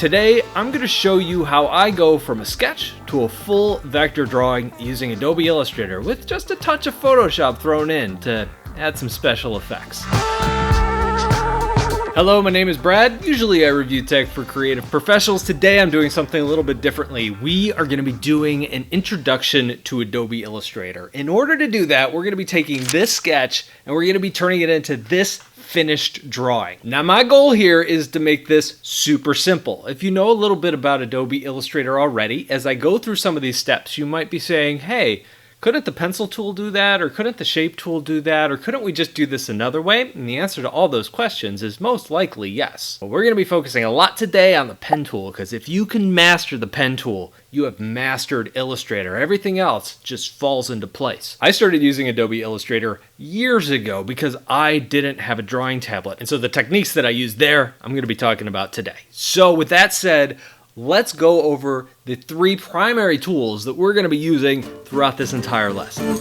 Today, I'm going to show you how I go from a sketch to a full vector drawing using Adobe Illustrator with just a touch of Photoshop thrown in to add some special effects. Hello, my name is Brad. Usually I review tech for creative professionals. Today I'm doing something a little bit differently. We are going to be doing an introduction to Adobe Illustrator. In order to do that, we're going to be taking this sketch and we're going to be turning it into this finished drawing. Now my goal here is to make this super simple. If you know a little bit about Adobe Illustrator already, as I go through some of these steps, you might be saying, hey, couldn't the pencil tool do that? Or couldn't the shape tool do that? Or couldn't we just do this another way? And the answer to all those questions is most likely yes. But we're going to be focusing a lot today on the pen tool, because if you can master the pen tool, you have mastered Illustrator. Everything else just falls into place. I started using Adobe Illustrator years ago because I didn't have a drawing tablet. And so the techniques that I use there, I'm going to be talking about today. So with that said, let's go over the three primary tools that we're going to be using throughout this entire lesson.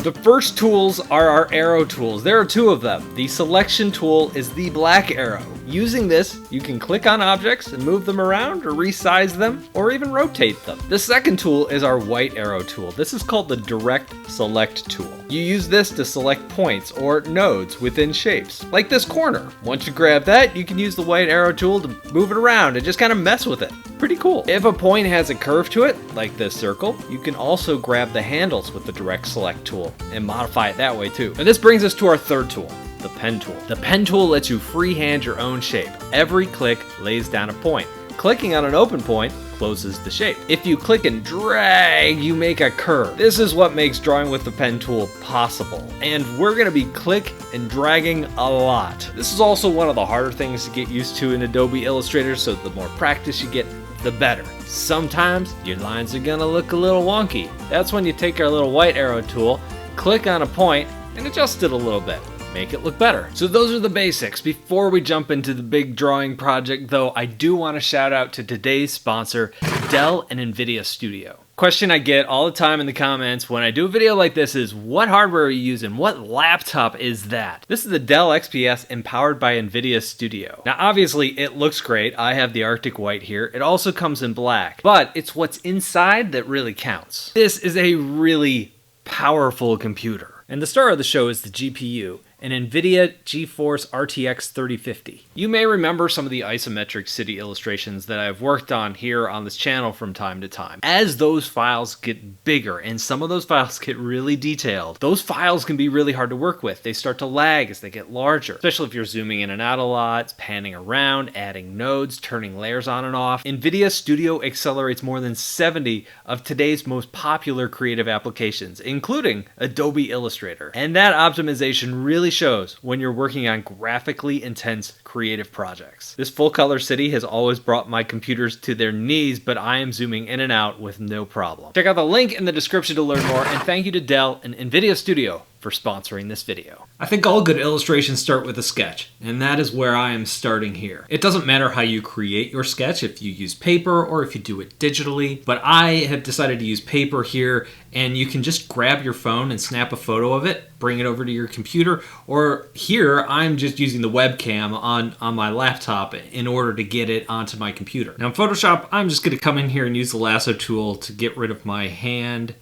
The first tools are our arrow tools. There are two of them. The selection tool is the black arrow. Using this, you can click on objects and move them around or resize them or even rotate them. The second tool is our white arrow tool. This is called the direct select tool. You use this to select points or nodes within shapes, like this corner. Once you grab that, you can use the white arrow tool to move it around and just kind of mess with it. Pretty cool. If a point has a curve to it, like this circle, you can also grab the handles with the direct select tool and modify it that way too. And this brings us to our third tool, the pen tool. The pen tool lets you freehand your own shape. Every click lays down a point. Clicking on an open point closes the shape. If you click and drag, you make a curve. This is what makes drawing with the pen tool possible. And we're gonna be click and dragging a lot. This is also one of the harder things to get used to in Adobe Illustrator, so the more practice you get, the better. Sometimes your lines are gonna look a little wonky. That's when you take our little white arrow tool, click on a point, and adjust it a little bit. Make it look better. So those are the basics. Before we jump into the big drawing project though, I do want to shout out to today's sponsor, Dell and NVIDIA Studio. Question I get all the time in the comments when I do a video like this is, what hardware are you using? What laptop is that? This is the Dell XPS empowered by NVIDIA Studio. Now obviously it looks great. I have the Arctic White here. It also comes in black, but it's what's inside that really counts. This is a really powerful computer. And the star of the show is the GPU, an NVIDIA GeForce RTX 3050. You may remember some of the isometric city illustrations that I've worked on here on this channel from time to time. As those files get bigger and some of those files get really detailed, those files can be really hard to work with. They start to lag as they get larger, especially if you're zooming in and out a lot, panning around, adding nodes, turning layers on and off. NVIDIA Studio accelerates more than 70 of today's most popular creative applications, including Adobe Illustrator. And that optimization really shows when you're working on graphically intense creative projects. This full color city has always brought my computers to their knees, but I am zooming in and out with no problem. Check out the link in the description to learn more, and thank you to Dell and NVIDIA Studio for sponsoring this video. I think all good illustrations start with a sketch, and that is where I am starting here. It doesn't matter how you create your sketch, if you use paper or if you do it digitally, but I have decided to use paper here, and you can just grab your phone and snap a photo of it, bring it over to your computer, or here I'm just using the webcam on my laptop in order to get it onto my computer. Now in Photoshop, I'm just gonna come in here and use the lasso tool to get rid of my hand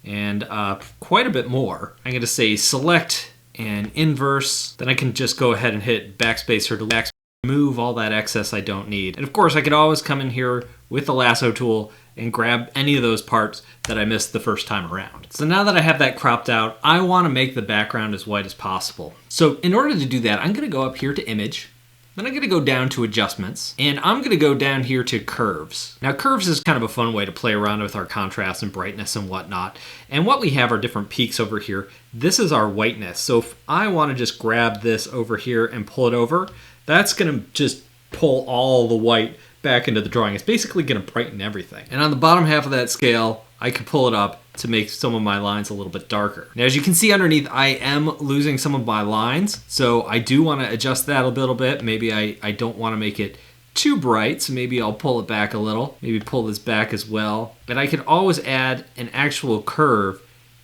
and quite a bit more. I'm going to say select and inverse. Then I can just go ahead and hit backspace or to remove all that excess I don't need. And of course I could always come in here with the lasso tool and grab any of those parts that I missed the first time around. So now that I have that cropped out, I want to make the background as white as possible. So in order to do that, I'm going to go up here to image. Then I'm going to go down to adjustments, and I'm going to go down here to curves. Now curves is kind of a fun way to play around with our contrast and brightness and whatnot. And what we have are different peaks over here. This is our whiteness. So if I want to just grab this over here and pull it over, that's going to just pull all the white back into the drawing. It's basically going to brighten everything. And on the bottom half of that scale, I can pull it up to make some of my lines a little bit darker. Now, as you can see underneath, I am losing some of my lines, so I do want to adjust that a little bit. Maybe I don't want to make it too bright, so maybe I'll pull it back a little. Maybe pull this back as well. But I can always add an actual curve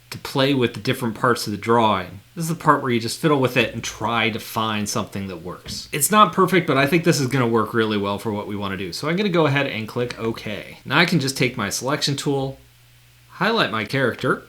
to play with the different parts of the drawing. This is the part where you just fiddle with it and try to find something that works. It's not perfect, but I think this is going to work really well for what we want to do. So I'm going to go ahead and click OK. Now I can just take my selection tool, highlight my character,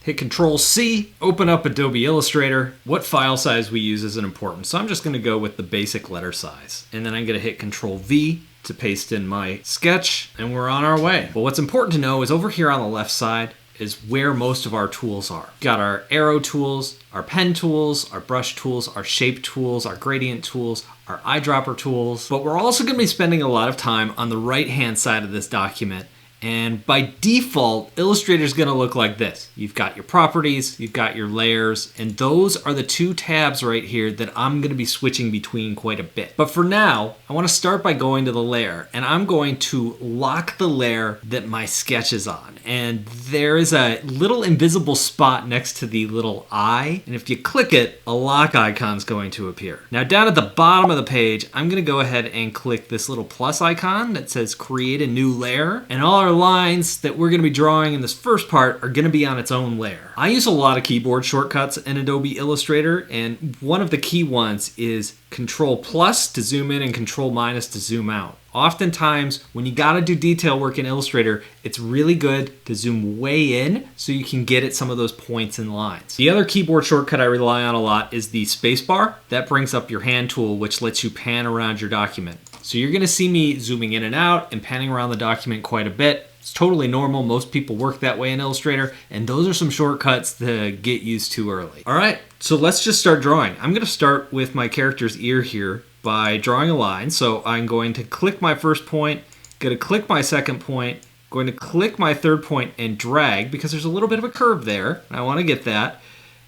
hit Control C, open up Adobe Illustrator. What file size we use isn't important, so I'm just going to go with the basic letter size. And then I'm going to hit Control V to paste in my sketch, and we're on our way. But what's important to know is over here on the left side is where most of our tools are. We've got our arrow tools, our pen tools, our brush tools, our shape tools, our gradient tools, our eyedropper tools. But we're also going to be spending a lot of time on the right-hand side of this document. And by default, Illustrator is going to look like this. You've got your properties, you've got your layers, and those are the two tabs right here that I'm going to be switching between quite a bit. But for now, I want to start by going to the layer, and I'm going to lock the layer that my sketch is on. And there is a little invisible spot next to the little eye, and if you click it, a lock icon is going to appear. Now down at the bottom of the page, I'm going to go ahead and click this little plus icon that says create a new layer, and all our lines that we're going to be drawing in this first part are going to be on its own layer. I use a lot of keyboard shortcuts in Adobe Illustrator, and one of the key ones is Control plus to zoom in and Control minus to zoom out. Oftentimes, when you gotta do detail work in Illustrator, it's really good to zoom way in so you can get at some of those points and lines. The other keyboard shortcut I rely on a lot is the spacebar. That brings up your hand tool, which lets you pan around your document. So you're gonna see me zooming in and out and panning around the document quite a bit. It's totally normal. Most people work that way in Illustrator, and those are some shortcuts to get used to early. All right, so let's just start drawing. I'm gonna start with my character's ear here by drawing a line. So I'm going to click my first point, going to click my second point, going to click my third point and drag because there's a little bit of a curve there. I want to get that.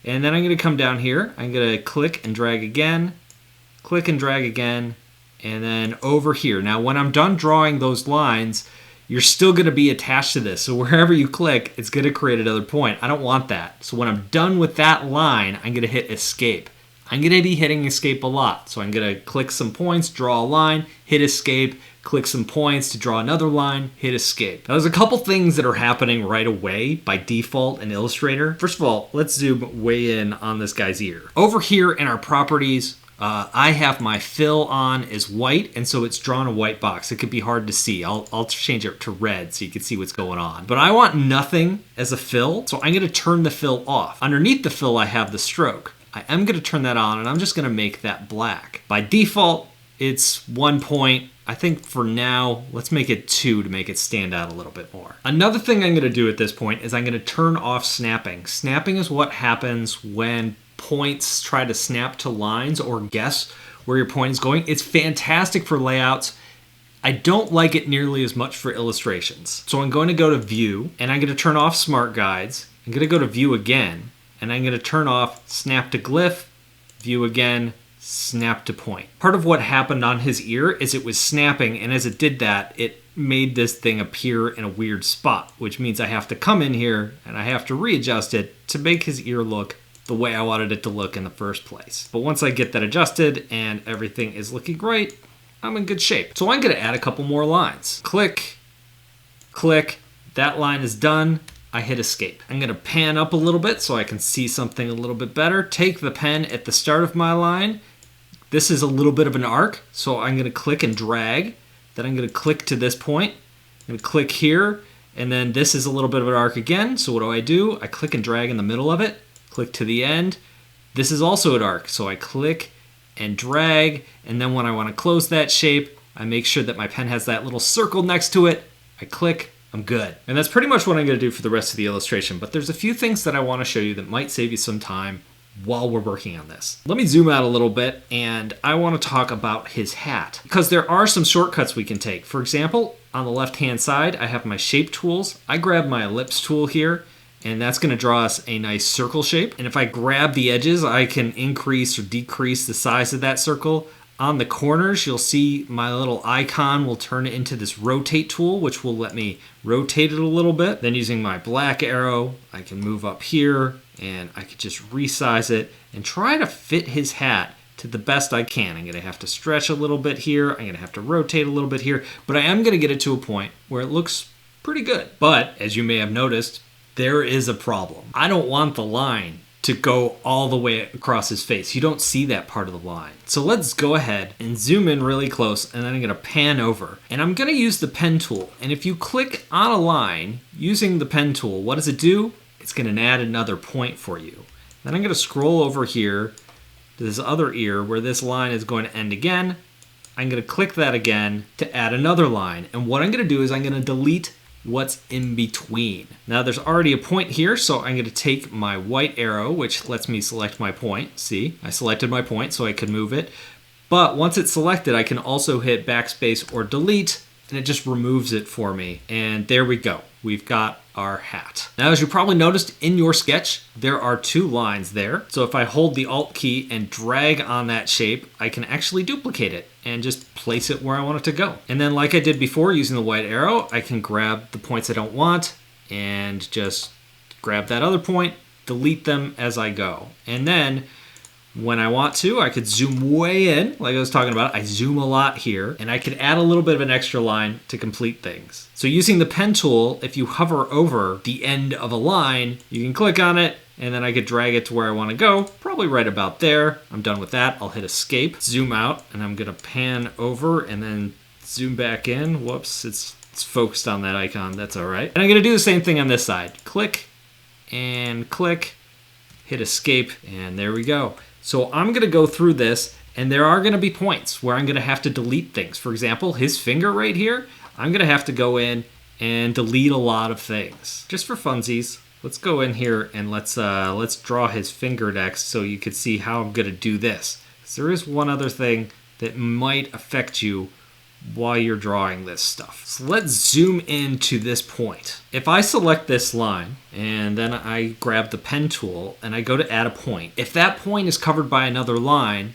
And then I'm going to come down here. I'm going to click and drag again, click and drag again, and then over here. Now when I'm done drawing those lines, you're still going to be attached to this. So wherever you click, it's going to create another point. I don't want that. So when I'm done with that line, I'm going to hit escape. I'm going to be hitting escape a lot. So I'm going to click some points, draw a line, hit escape, click some points to draw another line, hit escape. Now there's a couple things that are happening right away by default in Illustrator. First of all, let's zoom way in on this guy's ear. Over here in our properties, I have my fill on as white, and so it's drawn a white box. It could be hard to see. I'll change it to red so you can see what's going on. But I want nothing as a fill, so I'm going to turn the fill off. Underneath the fill, I have the stroke. I am going to turn that on, and I'm just going to make that black. By default, it's 1 point. I think for now, let's make it 2 to make it stand out a little bit more. Another thing I'm going to do at this point is I'm going to turn off snapping. Snapping is what happens when points try to snap to lines or guess where your point is going. It's fantastic for layouts. I don't like it nearly as much for illustrations. So I'm going to go to View, and I'm going to turn off Smart Guides. I'm going to go to View again, and I'm going to turn off Snap to Glyph, View again, Snap to Point. Part of what happened on his ear is it was snapping, and as it did that, it made this thing appear in a weird spot, which means I have to come in here and I have to readjust it to make his ear look the way I wanted it to look in the first place. But once I get that adjusted and everything is looking great, I'm in good shape. So I'm going to add a couple more lines. Click, click, that line is done. I hit escape. I'm going to pan up a little bit so I can see something a little bit better. Take the pen at the start of my line. This is a little bit of an arc, so I'm going to click and drag. Then I'm going to click to this point. I'm going to click here, and then this is a little bit of an arc again. So what do? I click and drag in the middle of it. Click to the end. This is also an arc, so I click and drag, and then when I want to close that shape, I make sure that my pen has that little circle next to it. I click, I'm good. And that's pretty much what I'm going to do for the rest of the illustration, but there's a few things that I want to show you that might save you some time while we're working on this. Let me zoom out a little bit, and I want to talk about his hat, because there are some shortcuts we can take. For example, on the left-hand side, I have my shape tools. I grab my ellipse tool here, and that's going to draw us a nice circle shape. And if I grab the edges, I can increase or decrease the size of that circle. On the corners, you'll see my little icon will turn it into this rotate tool, which will let me rotate it a little bit. Then using my black arrow, I can move up here, and I can just resize it and try to fit his hat to the best I can. I'm going to have to stretch a little bit here. I'm going to have to rotate a little bit here, but I am going to get it to a point where it looks pretty good. But as you may have noticed, there is a problem. I don't want the line to go all the way across his face. You don't see that part of the line. So let's go ahead and zoom in really close, and then I'm gonna pan over. And I'm gonna use the pen tool. And if you click on a line using the pen tool, what does it do? It's gonna add another point for you. Then I'm gonna scroll over here to this other ear where this line is going to end again. I'm gonna click that again to add another line. And what I'm gonna do is I'm gonna delete what's in between. Now there's already a point here, so I'm gonna take my white arrow, which lets me select my point. See, I selected my point so I could move it. But once it's selected, I can also hit backspace or delete, and it just removes it for me. And there we go. We've got our hat. Now, as you probably noticed in your sketch, there are two lines there. So if I hold the Alt key and drag on that shape, I can actually duplicate it and just place it where I want it to go. And then like I did before using the white arrow, I can grab the points I don't want and just grab that other point, delete them as I go. And then when I want to, I could zoom way in, like I was talking about. I zoom a lot here, and I could add a little bit of an extra line to complete things. So using the pen tool, if you hover over the end of a line, you can click on it, and then I could drag it to where I want to go, probably right about there. I'm done with that. I'll hit escape, zoom out, and I'm gonna pan over and then zoom back in. Whoops, it's focused on that icon, that's all right. And I'm gonna do the same thing on this side. Click and click, hit escape, and there we go. So I'm gonna go through this, and there are gonna be points where I'm gonna have to delete things. For example, his finger right here, I'm gonna have to go in and delete a lot of things. Just for funsies, let's go in here and let's draw his finger next so you can see how I'm gonna do this. 'Cause there is one other thing that might affect you while you're drawing this stuff. So let's zoom in to this point. If I select this line and then I grab the pen tool and I go to add a point, if that point is covered by another line,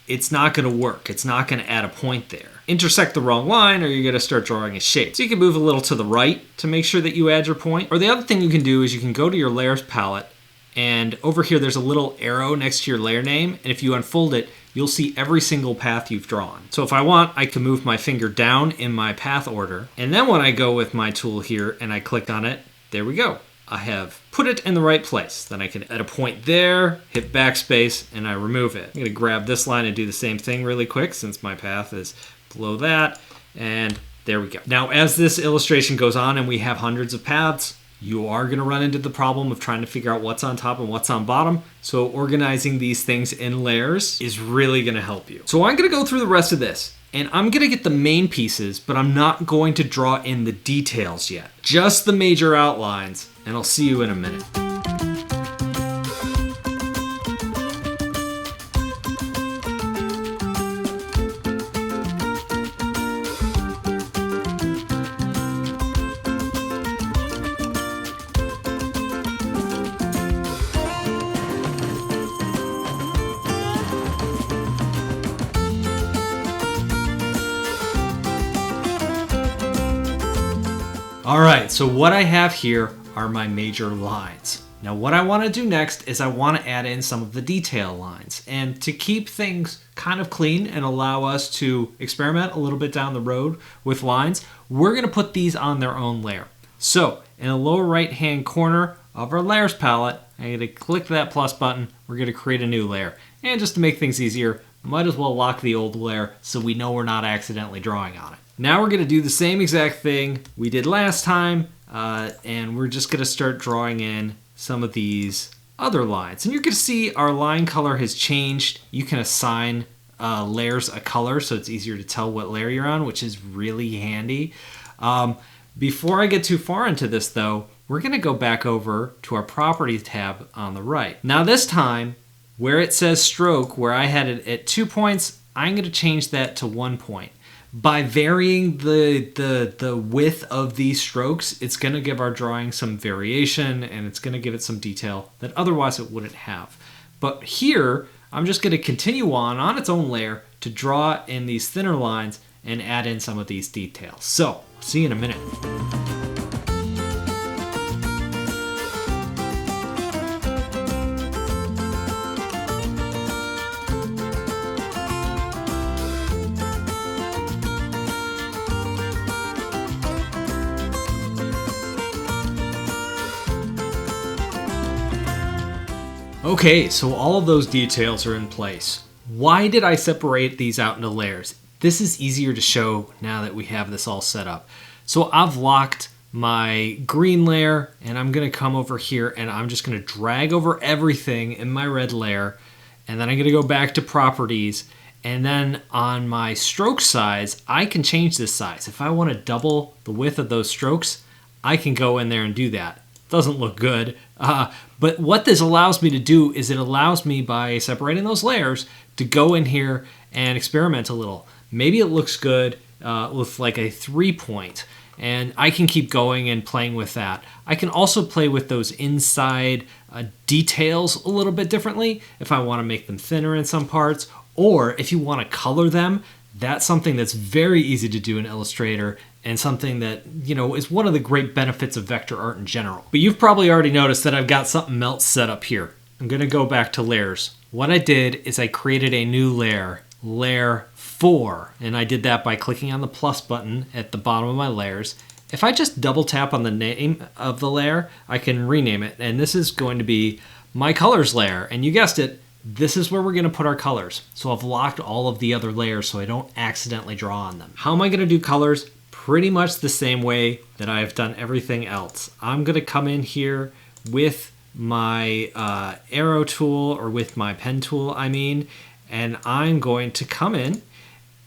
it's not gonna work. It's not gonna add a point there. Intersect the wrong line or you're gonna start drawing a shape. So you can move a little to the right to make sure that you add your point. Or the other thing you can do is you can go to your layers palette, and over here there's a little arrow next to your layer name, and if you unfold it, you'll see every single path you've drawn. So if I want, I can move my finger down in my path order, and then when I go with my tool here and I click on it, there we go. I have put it in the right place. Then I can add a point there, hit backspace, and I remove it. I'm gonna grab this line and do the same thing really quick since my path is below that, and there we go. Now as this illustration goes on and we have hundreds of paths, you are going to run into the problem of trying to figure out what's on top and what's on bottom. So organizing these things in layers is really going to help you. So I'm going to go through the rest of this, and I'm going to get the main pieces, but I'm not going to draw in the details yet. Just the major outlines, and I'll see you in a minute. All right, so what I have here are my major lines. Now what I want to do next is I want to add in some of the detail lines. And to keep things kind of clean and allow us to experiment a little bit down the road with lines, we're going to put these on their own layer. So in the lower right hand corner of our layers palette, I'm going to click that plus button. We're going to create a new layer. And just to make things easier, might as well lock the old layer so we know we're not accidentally drawing on it. Now we're going to do the same exact thing we did last time, and we're just going to start drawing in some of these other lines. And you're going to see our line color has changed. You can assign layers a color so it's easier to tell what layer you're on, which is really handy. Before I get too far into this though, we're going to go back over to our Properties tab on the right. Now this time, where it says stroke, where I had it at 2 points, I'm going to change that to 1 point. By varying the width of these strokes, it's going to give our drawing some variation, and it's going to give it some detail that otherwise it wouldn't have. But here, I'm just going to continue on its own layer to draw in these thinner lines and add in some of these details. So, see you in a minute. Okay, so all of those details are in place. Why did I separate these out into layers? This is easier to show now that we have this all set up. So I've locked my green layer, and I'm gonna come over here and I'm just gonna drag over everything in my red layer, and then I'm gonna go back to properties, and then on my stroke size, I can change this size. If I wanna double the width of those strokes, I can go in there and do that. Doesn't look good, but what this allows me to do is it allows me, by separating those layers, to go in here and experiment a little. Maybe it looks good with like a 3-point, and I can keep going and playing with that. I can also play with those inside details a little bit differently if I want to make them thinner in some parts, or if you want to color them. That's something that's very easy to do in Illustrator, and something that, you know, is one of the great benefits of vector art in general. But you've probably already noticed that I've got something else set up here. I'm gonna go back to layers. What I did is I created a new layer, layer 4, and I did that by clicking on the plus button at the bottom of my layers. If I just double tap on the name of the layer, I can rename it, and this is going to be my colors layer, and you guessed it, this is where we're gonna put our colors. So I've locked all of the other layers so I don't accidentally draw on them. How am I gonna do colors? Pretty much the same way that I've done everything else. I'm gonna come in here with my arrow tool, or with my pen tool, I mean, and I'm going to come in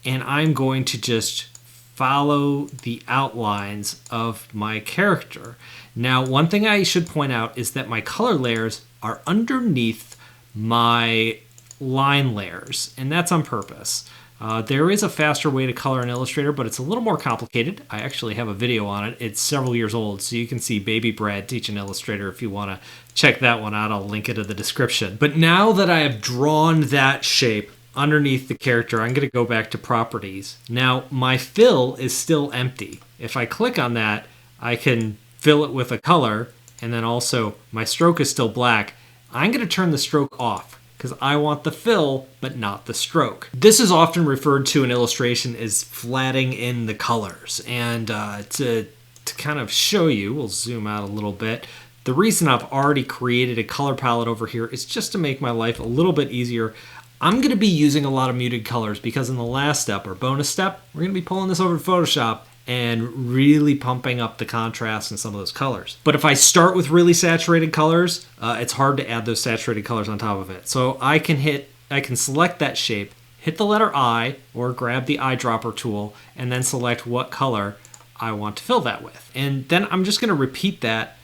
and I'm going to just follow the outlines of my character. Now, one thing I should point out is that my color layers are underneath my line layers, and that's on purpose. There is a faster way to color in Illustrator, but it's a little more complicated. I actually have a video on it. It's several years old, so you can see Baby Brad teaching Illustrator if you want to check that one out. I'll link it in the description. But now that I have drawn that shape underneath the character, I'm going to go back to properties. Now, my fill is still empty. If I click on that, I can fill it with a color, and then also my stroke is still black. I'm going to turn the stroke off, because I want the fill, but not the stroke. This is often referred to in illustration as flatting in the colors. And to kind of show you, we'll zoom out a little bit. The reason I've already created a color palette over here is just to make my life a little bit easier. I'm gonna be using a lot of muted colors because in the last step, or bonus step, we're gonna be pulling this over to Photoshop and really pumping up the contrast in some of those colors. But if I start with really saturated colors, it's hard to add those saturated colors on top of it. So I can select that shape, hit the letter I, or grab the eyedropper tool, and then select what color I want to fill that with. And then I'm just gonna repeat that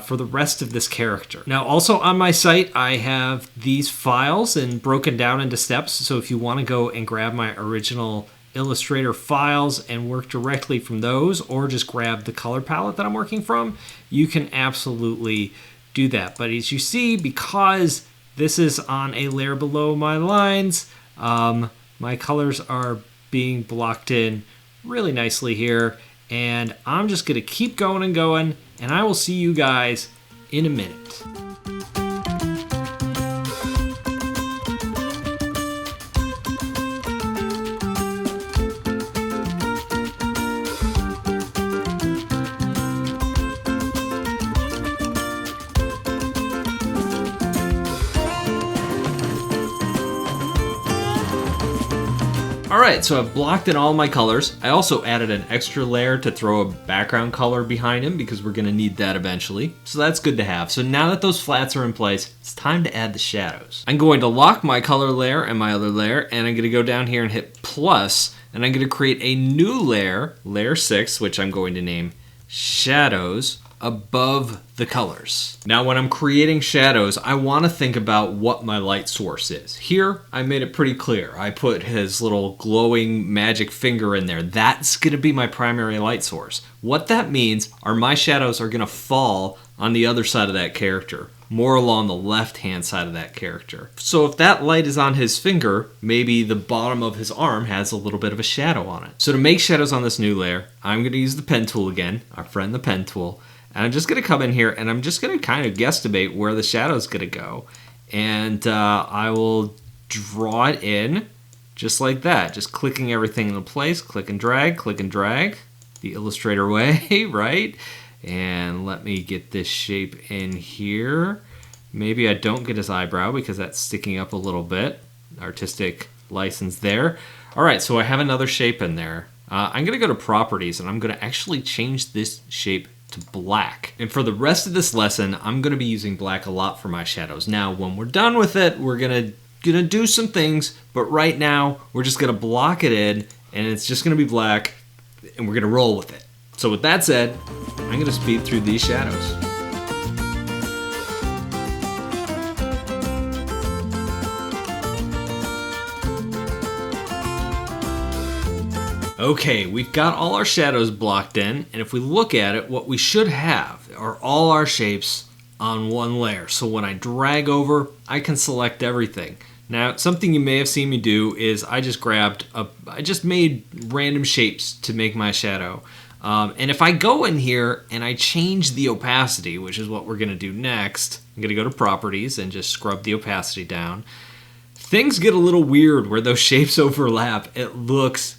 for the rest of this character. Now, also on my site, I have these files and broken down into steps. So if you wanna go and grab my original Illustrator files and work directly from those, or just grab the color palette that I'm working from, you can absolutely do that. But as you see, because this is on a layer below my lines, my colors are being blocked in really nicely here, and I'm just gonna keep going and going, and I will see you guys in a minute. Alright, so I've blocked in all my colors. I also added an extra layer to throw a background color behind him because we're going to need that eventually. So that's good to have. So now that those flats are in place, it's time to add the shadows. I'm going to lock my color layer and my other layer, and I'm going to go down here and hit plus, and I'm going to create a new layer, layer 6, which I'm going to name Shadows, above the colors. Now when I'm creating shadows, I want to think about what my light source is. Here, I made it pretty clear. I put his little glowing magic finger in there. That's going to be my primary light source. What that means are my shadows are going to fall on the other side of that character, more along the left-hand side of that character. So if that light is on his finger, maybe the bottom of his arm has a little bit of a shadow on it. So to make shadows on this new layer, I'm going to use the pen tool again, our friend the pen tool. And I'm just going to come in here and I'm just going to kind of guesstimate where the shadow's going to go. And I will draw it in just like that. Just clicking everything into place. Click and drag, the Illustrator way, right? And let me get this shape in here. Maybe I don't get his eyebrow because that's sticking up a little bit. Artistic license there. All right, so I have another shape in there. I'm gonna go to properties and I'm gonna actually change this shape to black. And for the rest of this lesson, I'm gonna be using black a lot for my shadows. Now, when we're done with it, we're gonna do some things, but right now, we're just gonna block it in and it's just gonna be black and we're gonna roll with it. So with that said, I'm gonna speed through these shadows. Okay, we've got all our shadows blocked in, and if we look at it, what we should have are all our shapes on one layer. So when I drag over, I can select everything. Now, something you may have seen me do is I just made random shapes to make my shadow. And if I go in here and I change the opacity, which is what we're gonna do next, I'm gonna go to properties and just scrub the opacity down. Things get a little weird where those shapes overlap. It looks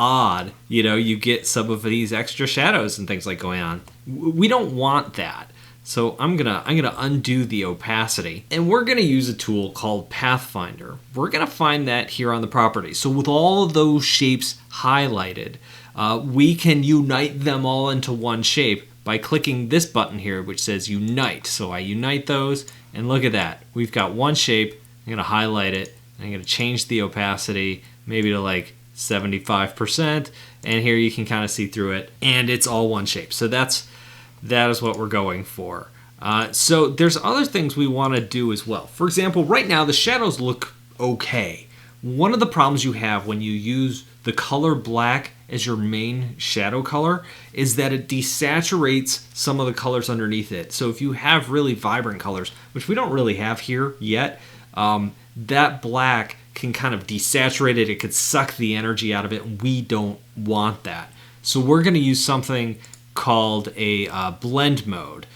odd, you get some of these extra shadows and things like going on. We don't want that. So I'm gonna undo the opacity, and we're gonna use a tool called Pathfinder. We're gonna find that here on the property. So with all of those shapes highlighted, we can unite them all into one shape by clicking this button here, which says Unite. So I unite those, and look at that. We've got one shape. I'm gonna highlight it, and I'm gonna change the opacity, maybe to like 75%, and here you can kind of see through it, and it's all one shape. So that is what we're going for. So there's other things we want to do as well. For example, right now the shadows look okay. One of the problems you have when you use the color black as your main shadow color is that it desaturates some of the colors underneath it. So if you have really vibrant colors, which we don't really have here yet, that black can kind of desaturate it. It could suck the energy out of it, and we don't want that. So we're going to use something called a blend mode.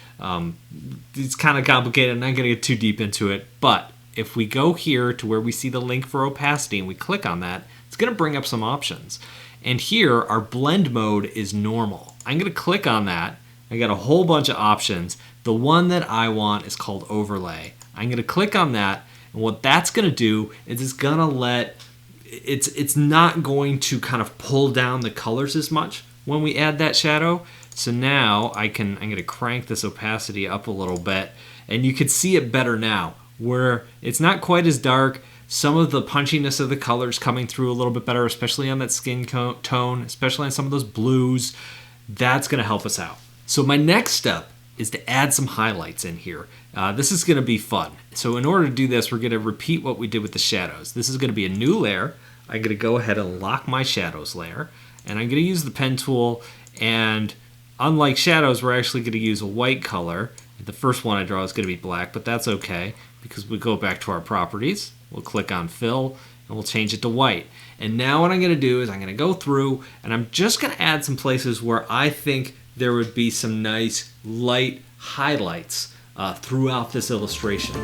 It's kind of complicated. I'm not going to get too deep into it, but if we go here to where we see the link for opacity and we click on that, it's going to bring up some options. And here, our blend mode is normal. I'm going to click on that. I got a whole bunch of options. The one that I want is called overlay. I'm going to click on that. And what that's going to do is it's not going to kind of pull down the colors as much when we add that shadow. So now I'm going to crank this opacity up a little bit, and you can see it better now where it's not quite as dark. Some of the punchiness of the colors coming through a little bit better, especially on that skin tone, especially on some of those blues. That's going to help us out. So my next step is to add some highlights in here. This is going to be fun. So in order to do this, we're going to repeat what we did with the shadows. This is going to be a new layer. I'm going to go ahead and lock my shadows layer, and I'm going to use the pen tool, and unlike shadows, we're actually going to use a white color. The first one I draw is going to be black, but that's okay because we go back to our properties. We'll click on fill, and we'll change it to white. And now what I'm going to do is I'm going to go through, and I'm just going to add some places where I think there would be some nice light highlights throughout this illustration.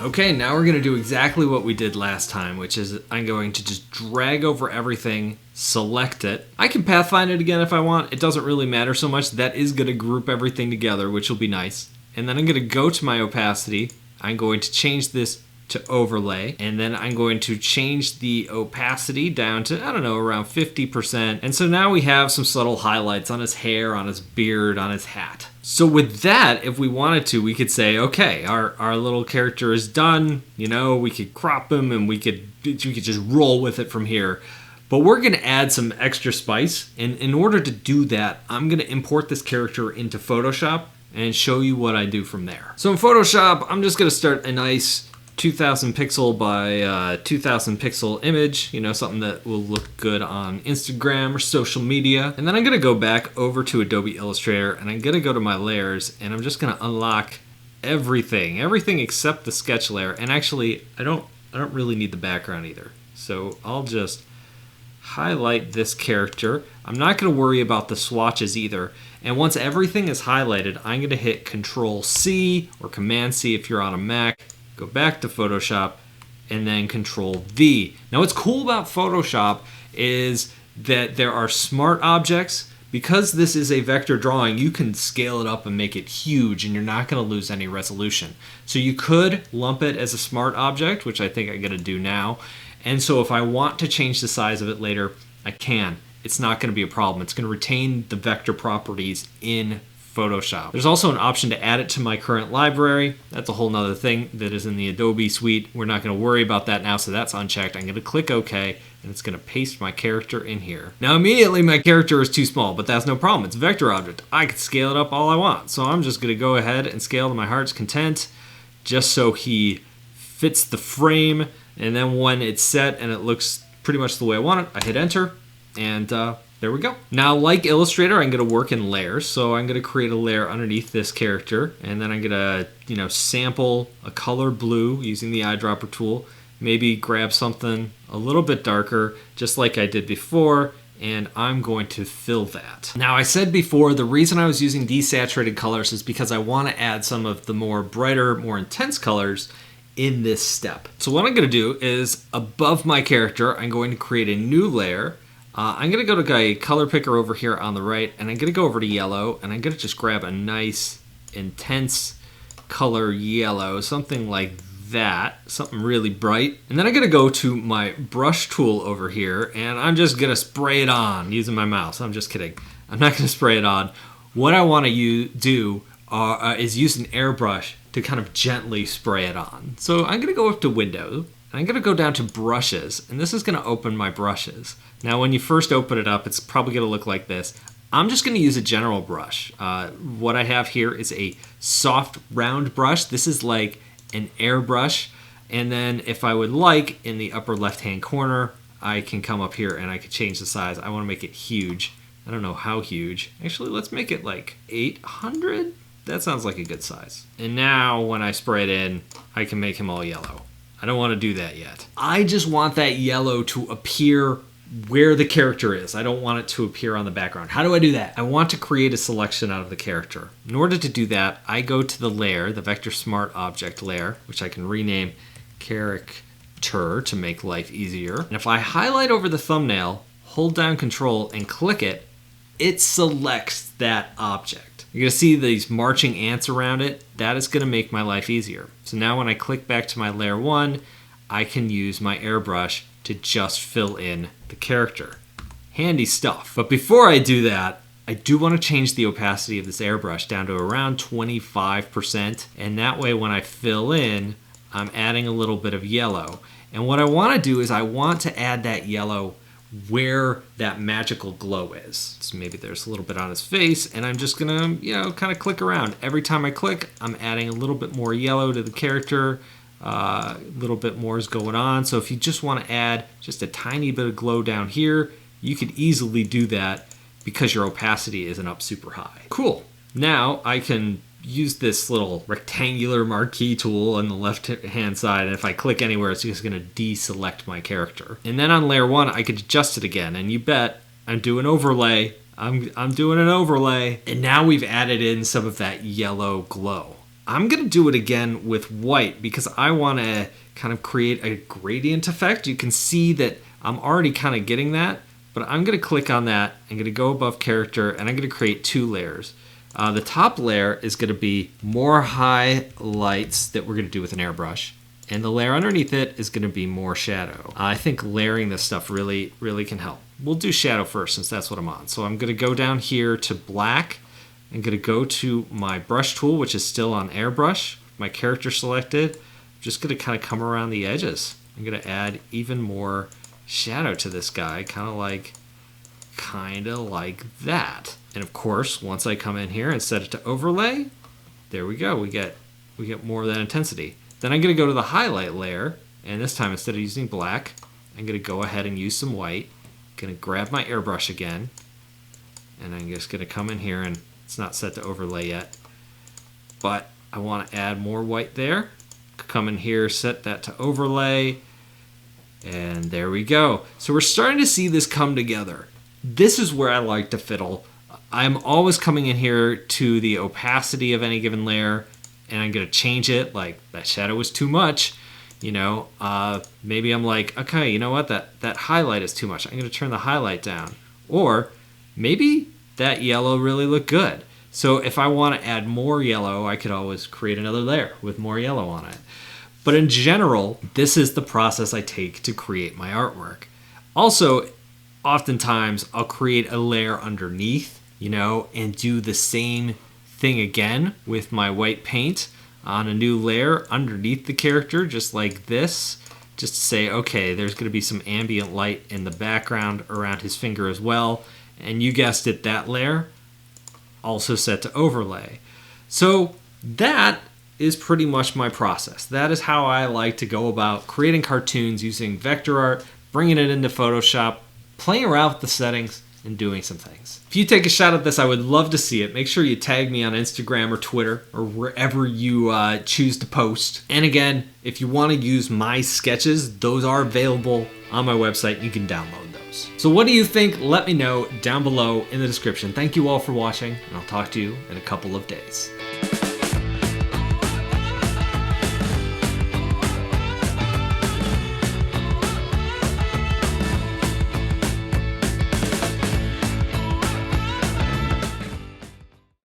Okay, now we're going to do exactly what we did last time, which is I'm going to just drag over everything, select it. I can pathfind it again if I want. It doesn't really matter so much. That is going to group everything together, which will be nice. And then I'm going to go to my opacity. I'm going to change this to overlay, and then I'm going to change the opacity down to, I don't know, around 50%. And so now we have some subtle highlights on his hair, on his beard, on his hat. So with that, if we wanted to, we could say, okay, our little character is done. We could crop him and we could just roll with it from here. But we're going to add some extra spice. And in order to do that, I'm going to import this character into Photoshop and show you what I do from there. So in Photoshop, I'm just going to start a nice 2000 pixel by 2000 pixel image, something that will look good on Instagram or social media. And then I'm going to go back over to Adobe Illustrator, and I'm going to go to my layers, and I'm just going to unlock everything except the sketch layer. And actually, I don't really need the background either. So I'll just highlight this character. I'm not going to worry about the swatches either. And once everything is highlighted, I'm going to hit Control C or Command C if you're on a Mac. Go back to Photoshop, and then Control V. Now what's cool about Photoshop is that there are smart objects, Because this is a vector drawing, you can scale it up and make it huge and you're not going to lose any resolution. So you could lump it as a smart object, which I think I'm going to do now. And so if I want to change the size of it later, I can. It's not going to be a problem. It's going to retain the vector properties in Photoshop. There's also an option to add it to my current library. That's a whole nother thing that is in the Adobe suite. We're not going to worry about that now, so that's unchecked. I'm going to click OK, and it's going to paste my character in here. Now immediately my character is too small, but that's no problem. It's a vector object. I can scale it up all I want. So I'm just going to go ahead and scale to my heart's content, just so he fits the frame. And then when it's set and it looks pretty much the way I want it, I hit enter, and there we go. Now, like Illustrator, I'm going to work in layers. So I'm going to create a layer underneath this character, and then I'm going to, sample a color blue using the eyedropper tool. Maybe grab something a little bit darker, just like I did before, and I'm going to fill that. Now, I said before, the reason I was using desaturated colors is because I want to add some of the more brighter, more intense colors in this step. So what I'm going to do is, above my character, I'm going to create a new layer. I'm going to go to a color picker over here on the right, and I'm going to go over to yellow, and I'm going to just grab a nice, intense color yellow, something like that, something really bright. And then I'm going to go to my brush tool over here, and I'm just going to spray it on using my mouse. I'm just kidding. I'm not going to spray it on. What I want to do is use an airbrush to kind of gently spray it on. So I'm going to go up to Window, and I'm going to go down to Brushes, and this is going to open my brushes. Now when you first open it up, it's probably going to look like this. I'm just going to use a general brush. What I have here is a soft round brush. This is like an airbrush. And then if I would like, in the upper left hand corner, I can come up here and I can change the size. I want to make it huge. I don't know how huge. Actually, let's make it like 800. That sounds like a good size. And now when I spray it in, I can make him all yellow. I don't want to do that yet. I just want that yellow to appear where the character is. I don't want it to appear on the background. How do I do that? I want to create a selection out of the character. In order to do that, I go to the layer, the Vector Smart Object layer, which I can rename Character to make life easier. And if I highlight over the thumbnail, hold down Control and click it, it selects that object. You're going to see these marching ants around it. That is going to make my life easier. So now when I click back to my layer 1, I can use my airbrush to just fill in the character. Handy stuff. But before I do that, I do want to change the opacity of this airbrush down to around 25%. And that way when I fill in, I'm adding a little bit of yellow. And what I want to do is I want to add that yellow where that magical glow is. So maybe there's a little bit on his face, and I'm just gonna, kind of click around. Every time I click, I'm adding a little bit more yellow to the character. A little bit more is going on. So if you just want to add just a tiny bit of glow down here, you could easily do that because your opacity isn't up super high. Cool. Now I can use this little rectangular marquee tool on the left hand side, and if I click anywhere, it's just going to deselect my character. And then on layer 1, I could adjust it again, and you bet I'm doing overlay. I'm doing an overlay, and now we've added in some of that yellow glow. I'm going to do it again with white because I want to kind of create a gradient effect. You can see that I'm already kind of getting that, but I'm going to click on that. I'm going to go above character, and I'm going to create 2 layers. The top layer is going to be more highlights that we're going to do with an airbrush, and the layer underneath it is going to be more shadow. I think layering this stuff really can help. We'll do shadow first since that's what I'm on. So I'm going to go down here to black. I'm going to go to my brush tool, which is still on airbrush. My character selected. I'm just going to kind of come around the edges. I'm going to add even more shadow to this guy, kind of like that. And of course, once I come in here and set it to overlay, there we go. We get more of that intensity. Then I'm going to go to the highlight layer, and this time instead of using black, I'm going to go ahead and use some white. I'm going to grab my airbrush again, and I'm just going to come in here, and it's not set to overlay yet, but I want to add more white there. Come in here, set that to overlay, and there we go. So we're starting to see this come together. This is where I like to fiddle. I'm always coming in here to the opacity of any given layer, and I'm going to change it. Like, that shadow was too much. Maybe I'm like, okay, you know what? That highlight is too much. I'm going to turn the highlight down. Or maybe that yellow really look good. So if I want to add more yellow, I could always create another layer with more yellow on it. But in general, this is the process I take to create my artwork. Also, oftentimes I'll create a layer underneath, and do the same thing again with my white paint on a new layer underneath the character, just like this. Just to say, okay, there's going to be some ambient light in the background around his finger as well. And you guessed it, that layer also set to overlay. So that is pretty much my process. That is how I like to go about creating cartoons using vector art, bringing it into Photoshop, playing around with the settings, and doing some things. If you take a shot at this, I would love to see it. Make sure you tag me on Instagram or Twitter or wherever you choose to post. And again, if you want to use my sketches, those are available on my website. You can download those. So what do you think? Let me know down below in the description. Thank you all for watching, and I'll talk to you in a couple of days.